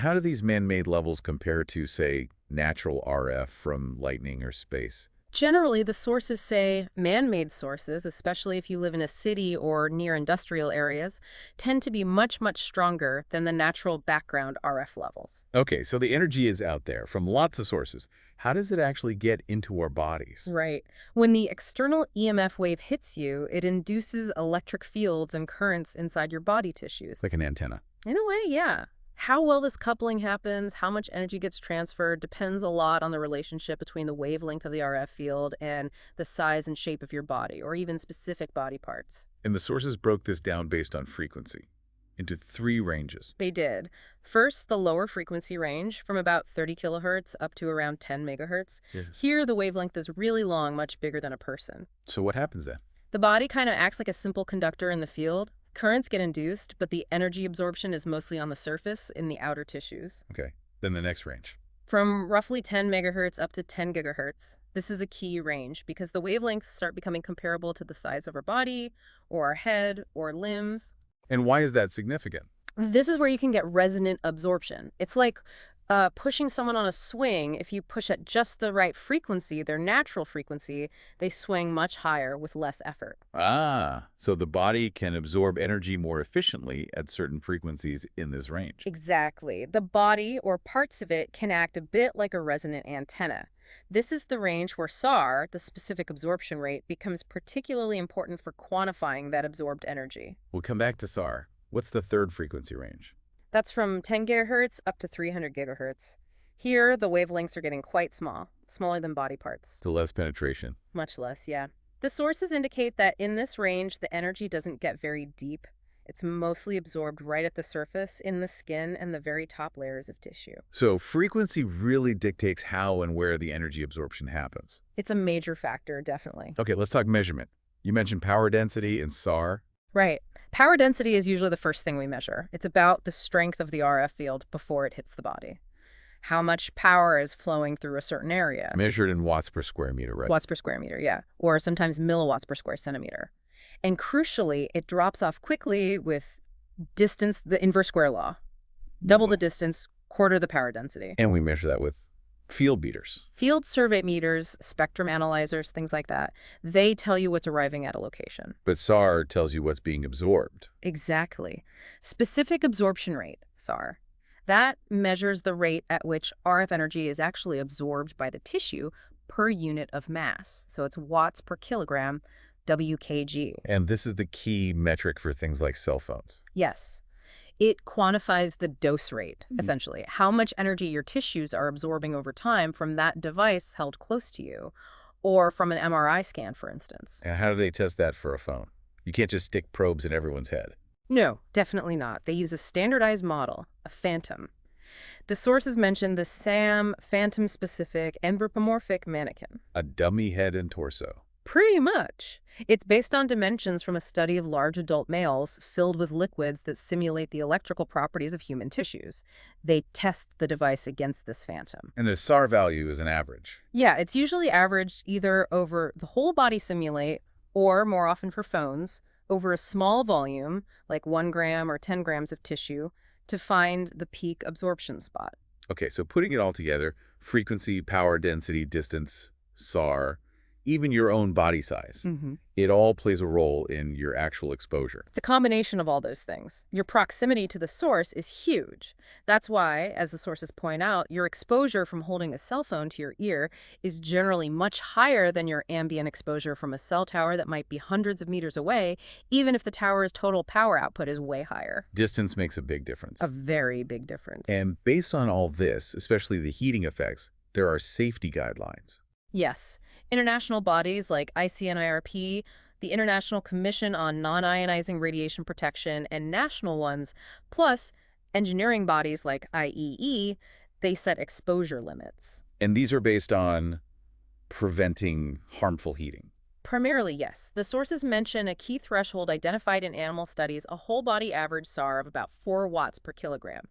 How do these man-made levels compare to, say, natural RF from lightning or space? Generally, the sources say man-made sources, especially if you live in a city or near industrial areas, tend to be much, much stronger than the natural background RF levels. Okay, so the energy is out there from lots of sources. How does it actually get into our bodies? Right. When the external EMF wave hits you, it induces electric fields and currents inside your body tissues. Like an antenna. In a way, yeah. How well this coupling happens, how much energy gets transferred, depends a lot on the relationship between the wavelength of the RF field and the size and shape of your body, or even specific body parts. And the sources broke this down based on frequency into 3 ranges. They did. First, the lower frequency range, from about 30 kilohertz up to around 10 megahertz. Yes. Here, the wavelength is really long, much bigger than a person. So what happens then? The body kind of acts like a simple conductor in the field. Currents get induced, but the energy absorption is mostly on the surface in the outer tissues. Okay, then the next range. From roughly 10 megahertz up to 10 gigahertz, this is a key range because the wavelengths start becoming comparable to the size of our body, or our head, or limbs. And why is that significant? This is where you can get resonant absorption. It's like pushing someone on a swing. If you push at just the right frequency, their natural frequency, they swing much higher with less effort. Ah, so the body can absorb energy more efficiently at certain frequencies in this range. Exactly. The body, or parts of it, can act a bit like a resonant antenna. This is the range where SAR, the specific absorption rate, becomes particularly important for quantifying that absorbed energy. We'll come back to SAR. What's the third frequency range? That's from 10 gigahertz up to 300 gigahertz. Here, the wavelengths are getting quite small, smaller than body parts. To less penetration. Much less, yeah. The sources indicate that in this range, the energy doesn't get very deep. It's mostly absorbed right at the surface, in the skin, and the very top layers of tissue. So frequency really dictates how and where the energy absorption happens. It's a major factor, definitely. Okay, let's talk measurement. You mentioned power density and SAR. Right. Power density is usually the first thing we measure. It's about the strength of the RF field before it hits the body. How much power is flowing through a certain area. Measured in watts per square meter, right? Watts per square meter, yeah. Or sometimes milliwatts per square centimeter. And crucially, it drops off quickly with distance, the inverse square law. Double the distance, quarter the power density. And we measure that with field meters. Field survey meters, spectrum analyzers, things like that, they tell you what's arriving at a location. But SAR tells you what's being absorbed. Exactly. Specific absorption rate, SAR. That measures the rate at which RF energy is actually absorbed by the tissue per unit of mass. So it's watts per kilogram, WKG. And this is the key metric for things like cell phones. Yes. It quantifies the dose rate, essentially, how much energy your tissues are absorbing over time from that device held close to you, or from an MRI scan, for instance. And how do they test that for a phone? You can't just stick probes in everyone's head. No, definitely not. They use a standardized model, a phantom. The sources mention the SAM, phantom-specific anthropomorphic mannequin. A dummy head and torso. Pretty much. It's based on dimensions from a study of large adult males filled with liquids that simulate the electrical properties of human tissues. They test the device against this phantom. And the SAR value is an average. Yeah, it's usually averaged either over the whole body simulate, or more often for phones, over a small volume, like 1 gram or 10 grams of tissue, to find the peak absorption spot. Okay, so putting it all together, frequency, power density, distance, SAR, even your own body size, it all plays a role in your actual exposure. It's a combination of all those things. Your proximity to the source is huge. That's why, as the sources point out, your exposure from holding a cell phone to your ear is generally much higher than your ambient exposure from a cell tower that might be hundreds of meters away, even if the tower's total power output is way higher. Distance makes a big difference. A very big difference. And based on all this, especially the heating effects, there are safety guidelines. Yes. International bodies like ICNIRP, the International Commission on Non-Ionizing Radiation Protection, and national ones, plus engineering bodies like IEE, they set exposure limits. And these are based on preventing harmful heating. Primarily, yes. The sources mention a key threshold identified in animal studies, a whole body average SAR of about 4 watts per kilogram.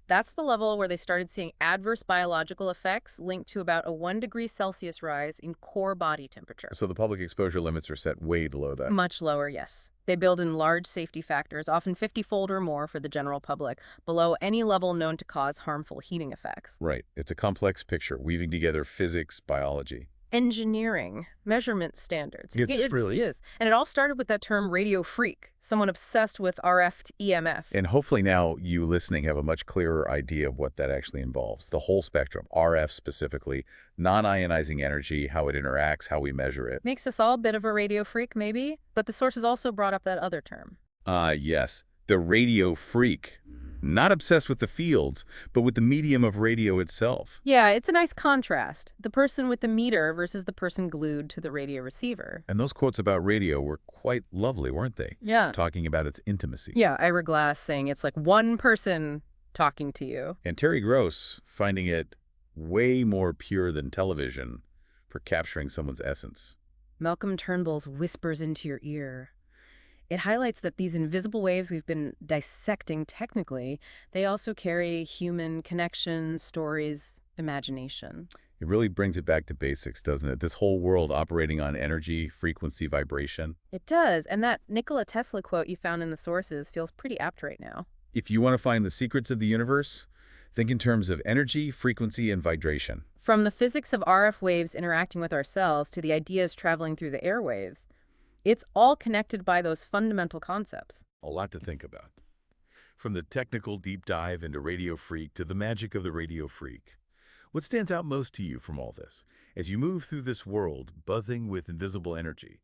That's the level where they started seeing adverse biological effects linked to about a 1 degree Celsius rise in core body temperature. So the public exposure limits are set way below that. Much lower, yes. They build in large safety factors, often 50-fold or more for the general public, below any level known to cause harmful heating effects. Right. It's a complex picture, weaving together physics, biology. Engineering, measurement standards. It really is. And it all started with that term radio freak, someone obsessed with RF-EMF. And hopefully now you listening have a much clearer idea of what that actually involves. The whole spectrum, RF specifically, non-ionizing energy, how it interacts, how we measure it. Makes us all a bit of a radio freak, maybe? But the sources also brought up that other term. Yes, the radio freak. Not obsessed with the fields, but with the medium of radio itself. Yeah, it's a nice contrast. The person with the meter versus the person glued to the radio receiver. And those quotes about radio were quite lovely, weren't they? Yeah. Talking about its intimacy. Yeah, Ira Glass saying it's like one person talking to you. And Terry Gross finding it way more pure than television for capturing someone's essence. Malcolm Turnbull's whispers into your ear. It highlights that these invisible waves we've been dissecting technically, they also carry human connection, stories, imagination. It really brings it back to basics, doesn't it? This whole world operating on energy, frequency, vibration. It does, and that Nikola Tesla quote you found in the sources feels pretty apt right now. If you want to find the secrets of the universe, think in terms of energy, frequency, and vibration. From the physics of RF waves interacting with our cells to the ideas traveling through the airwaves, it's all connected by those fundamental concepts. A lot to think about. From the technical deep dive into Radio Freak to the magic of the Radio Freak. What stands out most to you from all this as you move through this world buzzing with invisible energy?